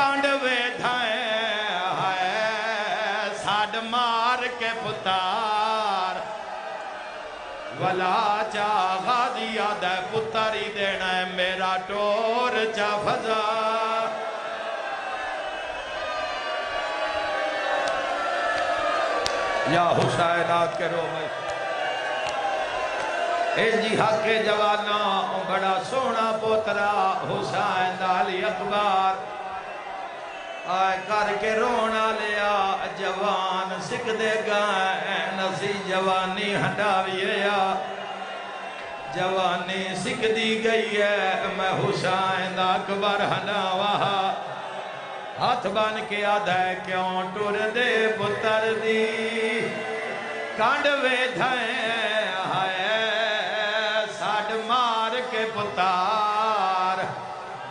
کانڈ ویدھائیں ہے ساڑ مار کے پتار ولا چا غازی آدھے پتری دینا ہے میرا ٹور چا فضا یا حسینات کے رو بھائی اے جی حق کے جوانا بڑا سونا پوترا حسین علی اکبر آئے کر کے رونا لیا جوان سکھ دے گئے نسی جوانی ہٹاویے یا جوانی سکھ دی گئی ہے میں حسین اکبر ہناوہا ہاتھ بان کے آدھے کیوں ٹور دے پتر دی کانڈ ویدھائیں ہے ساڑ مار کے پتار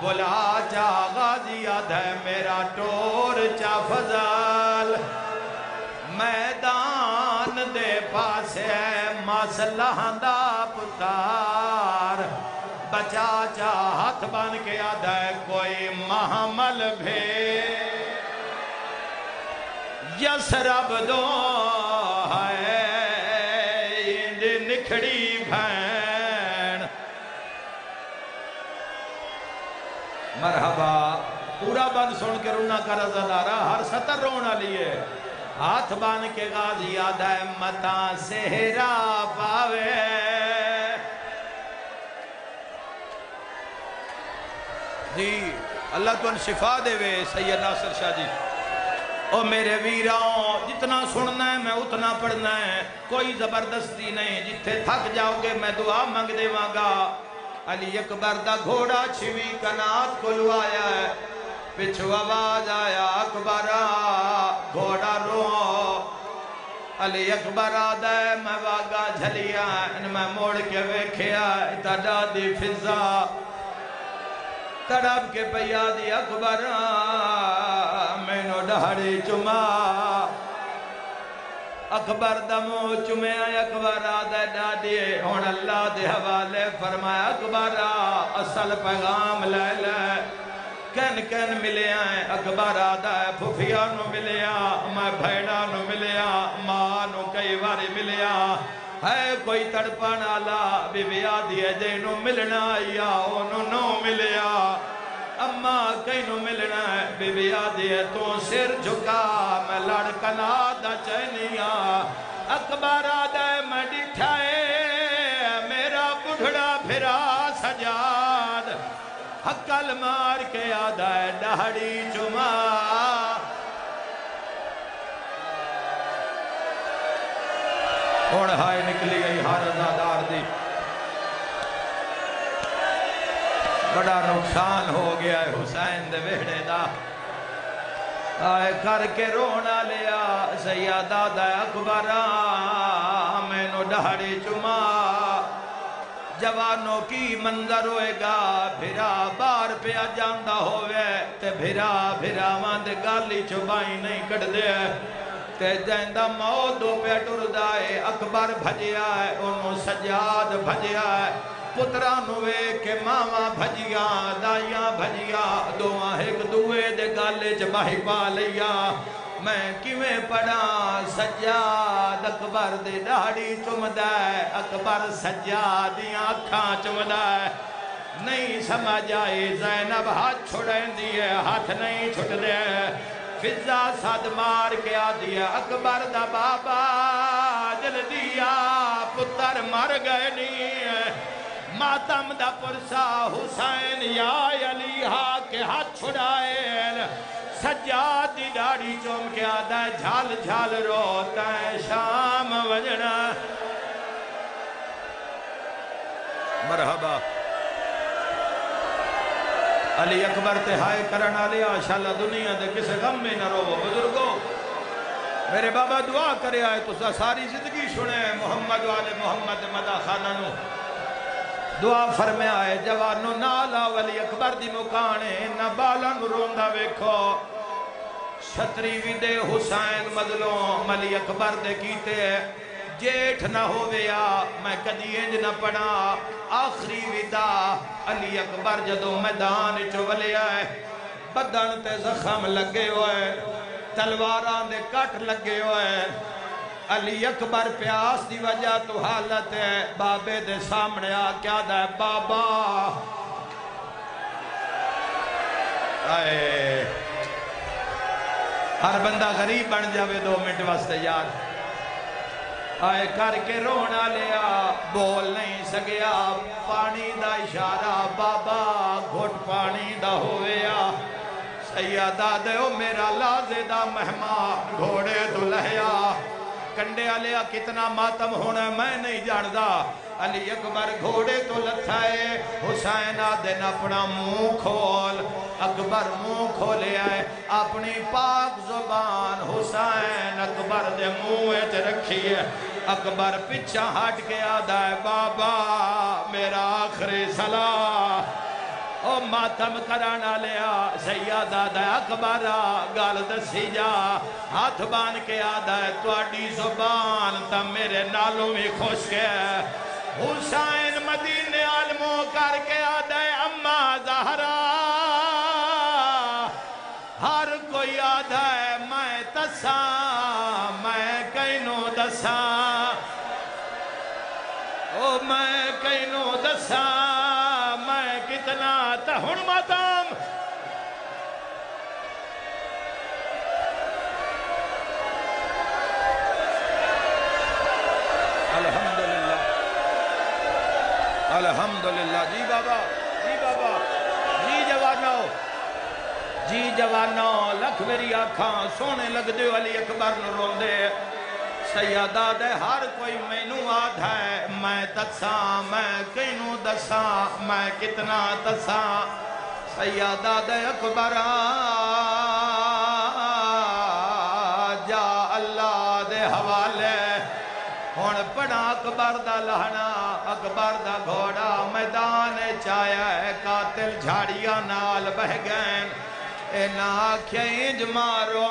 بلا چا غازی آدھے میرا ٹور چا فضل میدان دے پاسے مسلح دا پتار بچا چا ہاتھ بان کے آدھے کوئی محمل بھی یسرب دو ہے نکھڑی بھین مرحبا پورا بند سن کے رونا کا رضادارہ ہر سطر رونا لیے ہاتھ بان کے غازی آدھے متا سہرا پاوے جی اللہ تو ان شفا دے وے سید ناصر شاہ جی او میرے ویراؤں جتنا سننا ہے میں اتنا پڑھنا ہے کوئی زبردستی نہیں جتھے تھک جاؤ گے میں دعا مانگ دے مانگا علی اکبر دا گھوڑا چھوی کنات کو لوایا ہے پچھو آواز آیا اکبرہ گھوڑا رو علی اکبر آدھے میں واگا جھلیا ان میں موڑ کے ویکھیا اتڑا دی فضا تڑپ کے پیا دی اکبر میں نو ڈھاڑی چما اکبر دمو چمے اکبر آدھے ڈاڑیے ہون اللہ دے حوالے فرمایا اکبر اصل پیغام لے لے کن ملے آئیں اکبر آدھے پھوفیا نو ملے میں بھیڑا نو ملے ماں نو کئی باری ملے ہے کوئی تڑپن آلا بی بی آدھی ہے جینو ملنا یا انہوں نو ملیا اما کئی نو ملنا ہے بی بی آدھی ہے تو سر جھکا میں لڑکنا دا چینیا اکبر آدھے میں ڈٹھائے میرا بڑھڑا پھرا سجاد حقل مار کے آدھے ڈہڑی چما اور ہائے نکلی گئی ہر ازادار دی بڑا نقصان ہو گیا ہے حسین دے ویڑے دا آئے کر کے رونا لیا سیادہ دا اکبرہ میں نو ڈھاڑی چما جوانوں کی منظر ہوئے گا بھیرا بار پہ جاندہ ہوئے تے بھیرا ماند گالی چبائی نہیں کٹ دے تے جائندہ موت دو پہ ٹر دائے اکبر بھجیا ہے انہوں سجاد بھجیا ہے پترانوے کے ماما بھجیا دائیاں بھجیا دوہاں ایک دوے دے گالے جباہی پا لیا میں کیویں پڑھا سجاد اکبر دے ڈاڑی چمدائے اکبر سجادیاں اکھاں چمدائے نہیں سمجھ آئے زینب ہاتھ چھوڑیں دیئے ہاتھ نہیں چھوٹ دے فضا صد مار کے آدھی ہے اکبر دا بابا دل دیا پتر مر گئے نہیں ماتم دا پرسا حسین یا علی کے ہاتھ چھڑائے سجاد دی ڈاڑی چوم کے آدھا ہے جھال جھال روتا ہے شام وجنا مرحبا علی اکبر تہائے کرنا لیا شاءاللہ دنیا دے کسے غم میں نہ رو بزرگو میرے بابا دعا کرے آئے تو ساری زندگی سنے محمد والے محمد مدہ خانانو دعا فرمے آئے جوانو نالا ولی اکبر دی مکانے نہ بالا نروندہ ویکھو شتری وی دے حسین مدلوں ملی اکبر دے کیتے جیٹھ نہ ہویا میں کدی انج نہ پڑا آخری ودا علی اکبر جدو میدان چولے آئے بدن تے زخم لگے ہوئے تلواراں دے کٹ لگے ہوئے علی اکبر پیاس دی وجہ تو حالت ہے بابے دے سامنے آ کیا دا بابا آئے ہر بندہ غریب بن جاوے 2 منٹ واسطے یار آئے کر کے رونا لیا بول نہیں سگیا پانی دا اشارہ بابا گھٹ پانی دا ہویا سیدہ دے او میرا لازے دا مہمان گھوڑے تو لہیا کنڈے آلیا کتنا ماتم ہونا میں نہیں جاندہ علی اکبر گھوڑے تو لتھائے حسین آدن اپنا منہ کھول اکبر منہ کھولے آئے اپنی پاک زبان حسین اکبر دے منہ رکھیے اکبر پچھا ہٹ کے آدھا ہے بابا میرا آخری صلاح او ماتم کرانا لیا سیادہ دا اکبرہ گال دسی جا ہاتھ بان کے آدھا ہے توڑی زبان تا میرے نالوں میں خوش کے حسین مدینے عالموں کر کے آدھا ہے اممہ زہرہ ہر کوئی آدھا ہے میں تساں میں کینوں دساں او میں کینوں دساں میں کتنا تہن ماتم الحمدللہ الحمدللہ جی بابا جی بابا جی جوانو جی جوانو لکھ میری آنکھاں سونے لگ دے علی اکبر نو رون دے سیادہ دے ہر کوئی مینو آدھا ہے میں تساں میں کینوں دساں میں کتنا تساں سیادہ دے اکبر جا اللہ دے حوالے ہون پڑا اکبر دا لہنا اکبر دا گھوڑا میدان چایا ہے قاتل جھاڑیاں نال بہ گئن اینا آکھیں انج مارو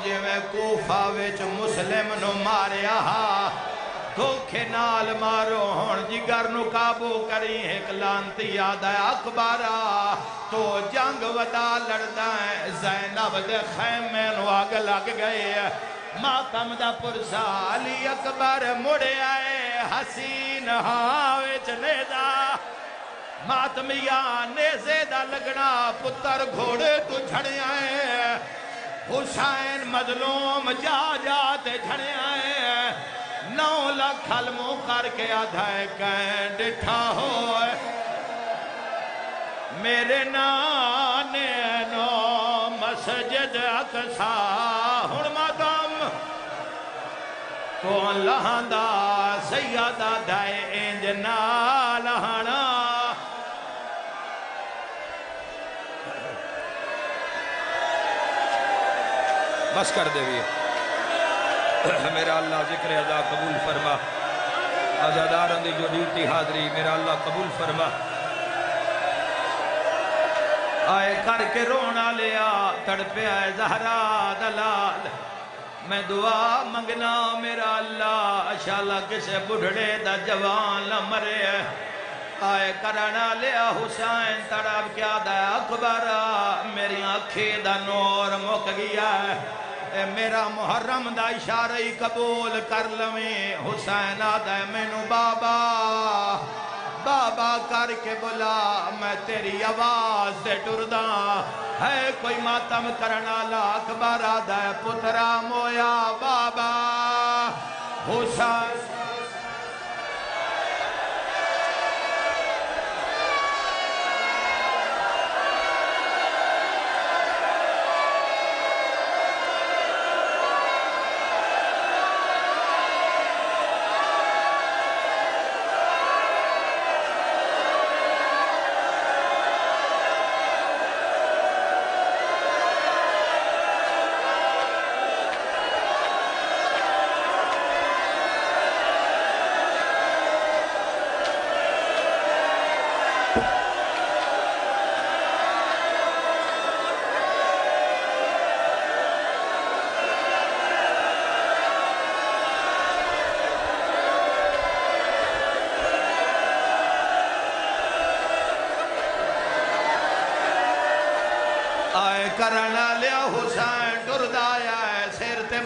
جو میں کوفہ وچ مسلم نو ماریا دھوکھے نال مارو ہون جگر نو قابو کری ایک لانتی یاد ہے اکبرہ تو جنگ ودا لڑدائیں زینب دے خیمے نو آگ لگ گئے ماتم دا پرسا علی اکبر مڑے آئے حسین ہاوے چلے دا ماتمیاں نیزے دا لگنا پتر گھوڑے تو جھڑے آئے حسین مظلوم جا جاتے جھڑے آئے 9 لاکھ علموں کر کے آدھائے کہیں ڈٹھا ہوئے میرے نانے نو مسجد اقصا ہن ماتم کون لہاندہ سیادہ دائے انج نہ لہانا بس کر دے بھی میرا اللہ ذکر ادا قبول فرما آزاداران دی جو ڈیوٹی حاضری میرا اللہ قبول فرما آئے کر کے رونا لیا تڑپے آئے زہرا دلال میں دعا منگنا میرا اللہ اشالہ کسے بڑھڑے دا جوان نہ مرے آئے کرانا لیا حسین تڑاب کیا دا اکبرہ میری آنکھی دا نور مک گیا ہے اے میرا محرم دا اشارہی قبول کر لویں حسین آدھا ہے مینو بابا بابا کر کے بلا میں تیری آواز دے ڈردہ ہے کوئی ماتم کرنا لا اکبر آدھا ہے پترا مویا بابا حسین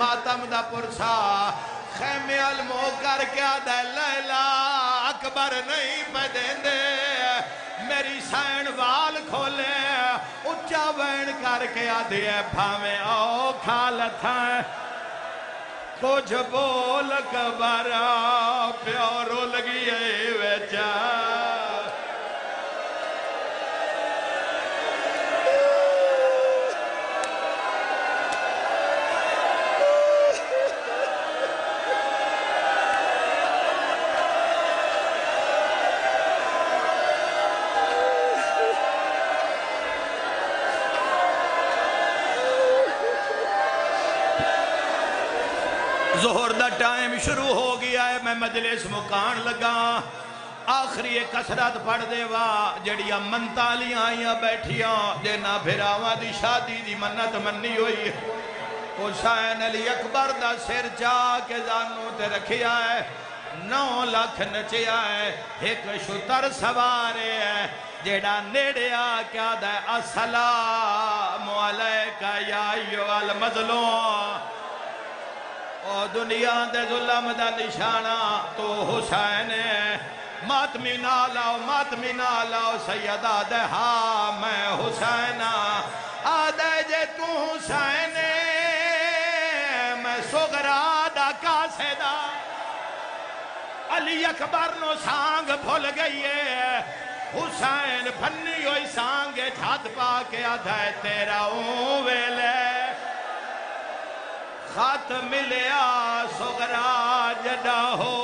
ماتم دا پرسا خیمے المو کر کے آدھے لیلا اکبر نہیں پہ دین دے میری سین وال کھولے اچھا وین کر کے آدھے بھامے او کھالت ہیں کچھ بول کبارا پیارو لگی ہے ویچا ظہر دا ٹائم شروع ہو گیا ہے میں مجلس مکان لگا آخری کسرت پڑھ دے وا جڑیاں منتالیاں آئیاں بیٹھیاں جینا بھراواں دی شادی دی منت منی ہوئی حسین علی اکبر دا سر چاہ کے زانوں تے رکھیا ہے 9 لاکھ نچیا ہے ایک شتر سوارے ہے جیڑا نیڑیا کیا دے السلام علیکہ یا ایوہ المظلوم او دنیا دے ظلم دا نشانہ تو حسین ہے ماتمی نہ لاؤ سیدہ دے ہاں میں حسین آدھے جے تو حسین میں سغرا دا کاسے دا علی اکبر نو سانگ بھول گئی ہے حسین بھنی ہوئی سانگ چھات پا کے آدھے تیرا اون ویلے خط ملیا سغرا جڑا ہو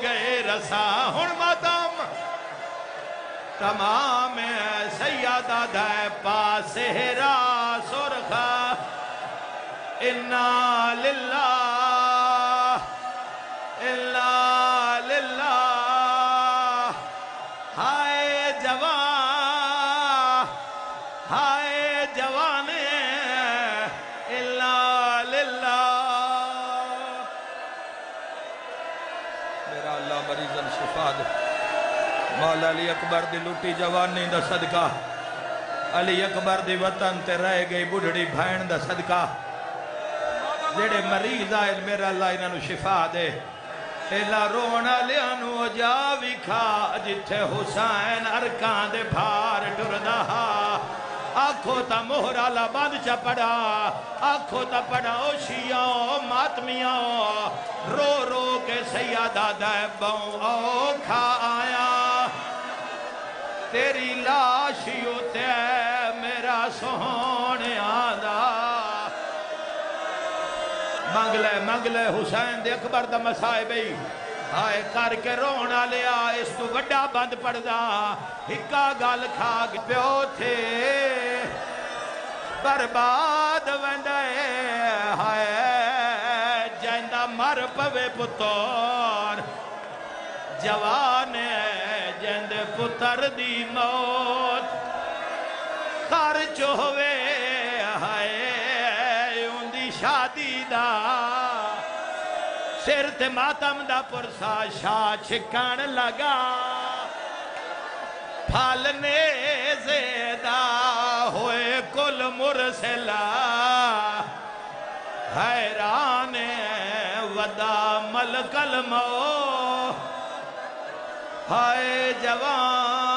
گئے رسا ہن ماتم تمام سیدہ دے پاسہرا سرخا انا للہ ہائے جوان الا للہ میرا اللہ مریضن شفا دے مولا علی اکبر دی لوٹی جوانی دا صدقہ علی اکبر دی وطن تے رہ گئی بڑھڑی بھائن دا صدقہ جڑے مریض آئے میرا اللہ انہاں نو شفا دے ایلا رونا لیانو جاوی کھا جتھے حسین ارکان دے بھار ڈردہ آنکھوں تا مہرالا باندھ چا پڑا آنکھوں تا پڑا اوشیاں ماتمیاں رو رو کے سیادہ دیبوں او کھا آیا تیری لاشیوں تے میرا سونے آدھا منگلے حسین دے اکبر دا مسائے بھئی آئے کر کے رونا لیا اس تو وڈا بند پڑ دا ہکا گال کھا گی پیو تھے برباد وندے ہائے جائندہ مر پوے پتر جوان جائند پتر دی موت خرچ ہوئے ہائے ان دی شادی دا سر تے ماتم دا پرسا شاہ چھکن لگا پھالنے زیدہ ہوئے کل مرسلہ حیران ودا ملک الموت ہائے جوان